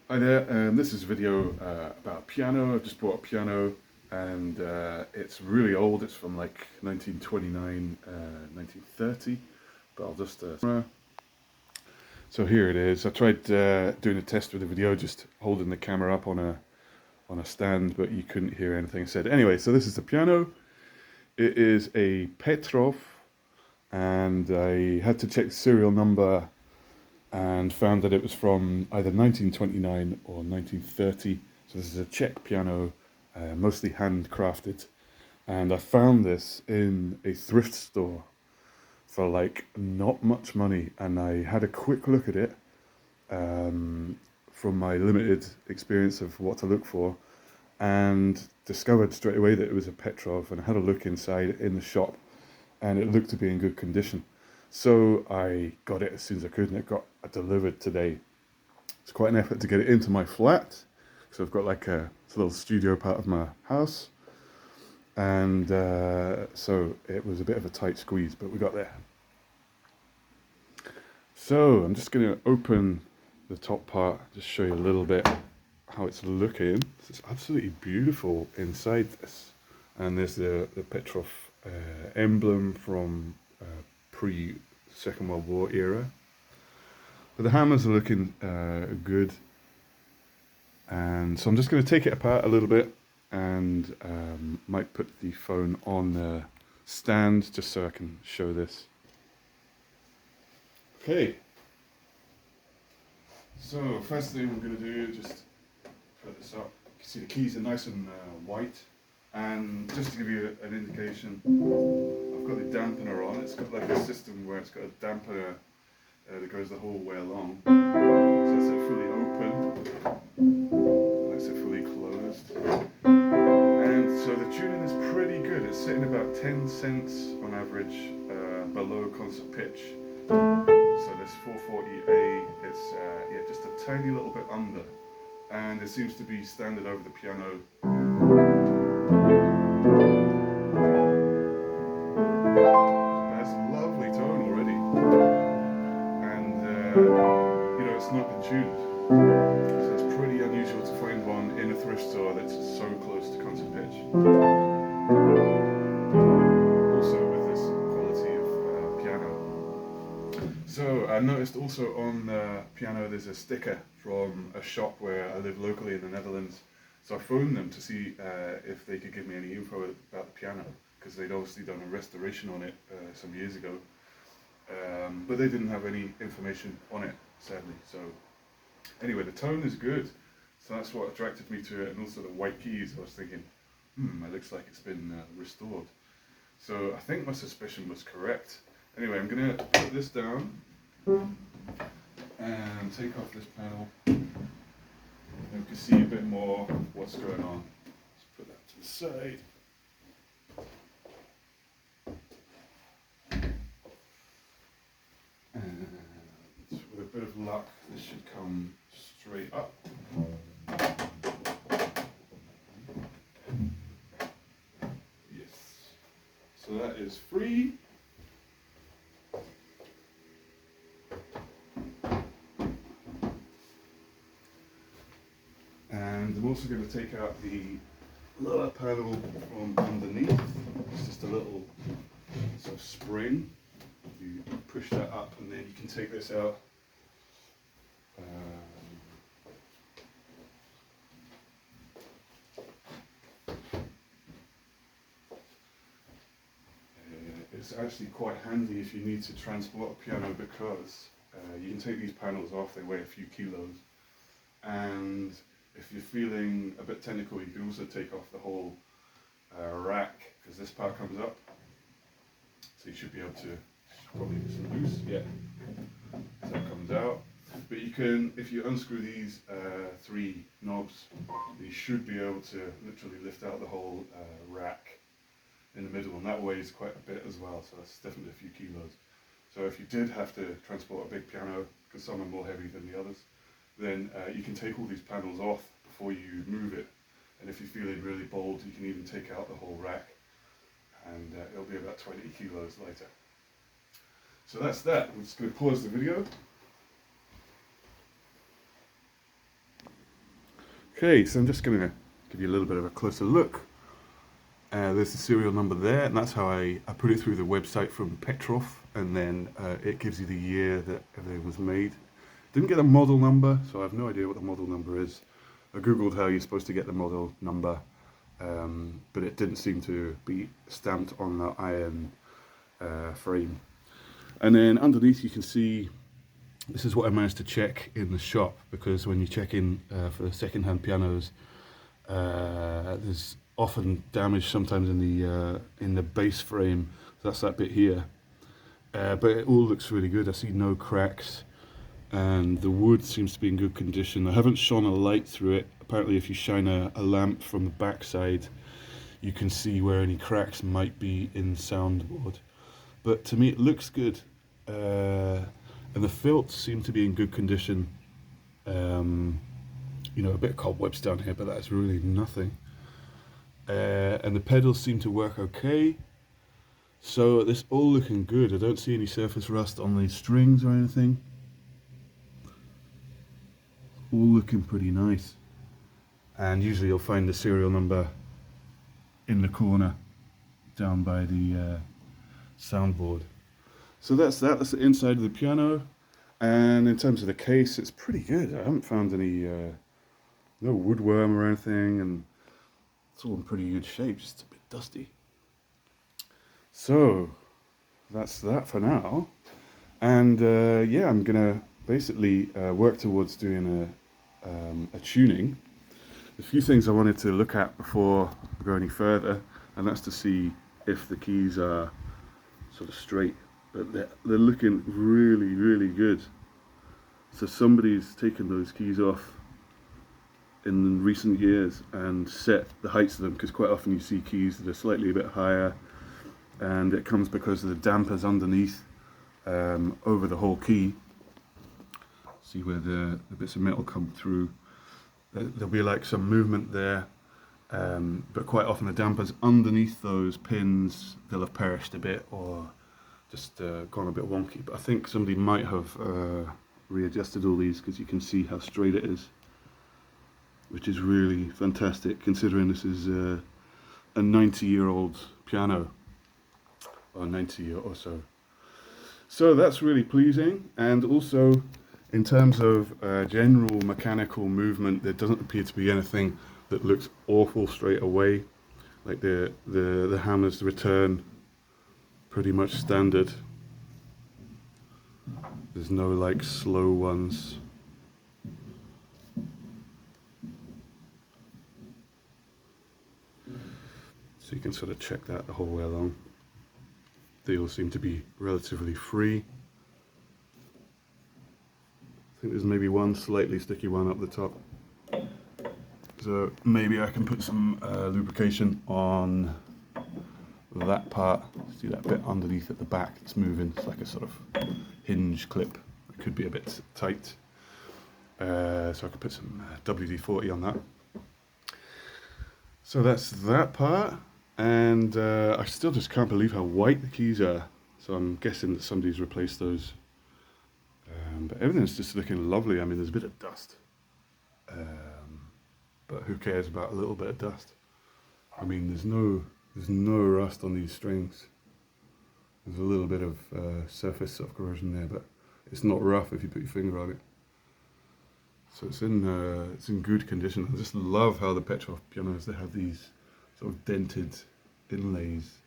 Hi there, this is a video about a piano. I've just bought a piano and it's really old. It's from like 1929, 1930, but I'll just... So here it is. I tried doing a test with the video, just holding the camera up on a stand, but you couldn't hear anything I said. Anyway, so this is the piano. It is a Petrof, and I had to check the serial number and found that it was from either 1929 or 1930. So this is a Czech piano, mostly handcrafted. And I found this in a thrift store for like not much money. And I had a quick look at it from my limited experience of what to look for, and discovered straight away that it was a Petrov, and I had a look inside in the shop and it looked to be in good condition. So I got it as soon as I could, and it got delivered today. It's quite an effort to get it into my flat, so I've got like it's a little studio part of my house, and so it was a bit of a tight squeeze, but we got there. So I'm just going to open the top part, just show you a little bit how it's looking. It's absolutely beautiful inside this, and there's the Petrov emblem from pre-Second World War era. But the hammers are looking good, and so I'm just going to take it apart a little bit, and might put the phone on the stand just so I can show this. Okay, so first thing I'm going to do is just put this up. You can see the keys are nice and white, and just to give you an indication, I've got the dampener on. It's got like a system where it's got a dampener that goes the whole way along. So that's it fully open, that's it fully closed. And so the tuning is pretty good. It's sitting about 10 cents on average below concert pitch. So this 440A, it's yeah, just a tiny little bit under. And it seems to be standard over the piano. That's a lovely tone already. And you know, it's not been tuned. So it's pretty unusual to find one in a thrift store that's so close to concert pitch. Also with this quality of piano. So I noticed also on the piano there's a sticker from a shop where I live locally in the Netherlands. So I phoned them to see if they could give me any info about the piano, because they'd obviously done a restoration on it some years ago. But they didn't have any information on it, sadly. So anyway, the tone is good. So that's what attracted me to it, and also the white keys. I was thinking, it looks like it's been restored. So I think my suspicion was correct. Anyway, I'm going to put this down and take off this panel. And we can see a bit more what's going on. Let's put that to the side. And with a bit of luck, this should come straight up. Yes. So that is free. And I'm also going to take out the lower panel from underneath. It's just a little sort of spring. You push that up and then you can take this out. It's actually quite handy if you need to transport a piano, because you can take these panels off, they weigh a few kilos. And if you're feeling a bit technical, you can also take off the whole rack, because this part comes up. So you should be able to, probably get some loose, yeah. So that comes out. But you can, if you unscrew these three knobs, you should be able to literally lift out the whole rack in the middle, and that weighs quite a bit as well, so that's definitely a few kilos. So if you did have to transport a big piano, because some are more heavy than the others, then you can take all these panels off before you move it. And if you're feeling really bold, you can even take out the whole rack, and it'll be about 20 kilos lighter. So that's that. I'm just going to pause the video. Okay, so I'm just going to give you a little bit of a closer look. There's the serial number there, and that's how I put it through the website from Petrof, and then it gives you the year that everything was made. Didn't get a model number, so I have no idea what the model number is. I googled how you're supposed to get the model number, but it didn't seem to be stamped on the iron frame. And then underneath you can see, this is what I managed to check in the shop, because when you check in for second-hand pianos, there's often damage sometimes in the base frame. So that's that bit here, but it all looks really good. I see no cracks, and the wood seems to be in good condition. I haven't shone a light through it. Apparently if you shine a lamp from the back side, you can see where any cracks might be in the soundboard. But to me it looks good, and the filts seem to be in good condition. You know, a bit of cobwebs down here, but that's really nothing. And the pedals seem to work okay. So it's all looking good. I don't see any surface rust on these strings or anything. All looking pretty nice. And usually you'll find the serial number in the corner down by the soundboard. So that's the inside of the piano. And in terms of the case, it's pretty good. I haven't found any no woodworm or anything, and it's all in pretty good shape, just a bit dusty. So that's that for now. And yeah, I'm gonna basically work towards doing a tuning. A few things I wanted to look at before I go any further, and that's to see if the keys are sort of straight, but they're looking really, really good. So somebody's taken those keys off in recent years and set the heights of them, because quite often you see keys that are slightly a bit higher, and it comes because of the dampers underneath over the whole key. See where the bits of metal come through. There'll be like some movement there, but quite often the dampers underneath those pins, they'll have perished a bit or just gone a bit wonky. But I think somebody might have readjusted all these, because you can see how straight it is, which is really fantastic considering this is a 90-year-old piano, or 90 year or so. So that's really pleasing. And also in terms of general mechanical movement, there doesn't appear to be anything that looks awful straight away. Like the hammers return pretty much standard. There's no like slow ones. So you can sort of check that the whole way along. They all seem to be relatively free. I think there's maybe one slightly sticky one up the top. So maybe I can put some lubrication on that part. See that bit underneath at the back that's moving? It's like a sort of hinge clip. It could be a bit tight. So I could put some WD-40 on that. So that's that part. And I still just can't believe how white the keys are. So I'm guessing that somebody's replaced those. But everything's just looking lovely. I mean, there's a bit of dust. But who cares about a little bit of dust? I mean, there's no rust on these strings. There's a little bit of surface sort of corrosion there, but it's not rough if you put your finger on it. So it's in good condition. I just love how the Petrof pianos, they have these sort of dented inlays.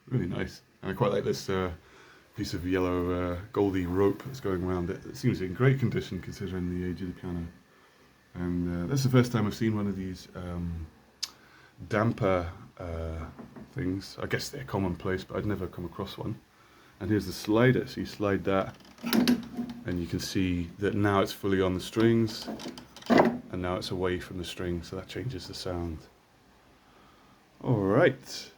Really nice. And I quite like this piece of yellow goldy rope that's going around it. It seems in great condition considering the age of the piano. And that's the first time I've seen one of these damper things. I guess they're commonplace, but I'd never come across one. And here's the slider, so you slide that and you can see that now it's fully on the strings and now it's away from the strings, so that changes the sound. Alright,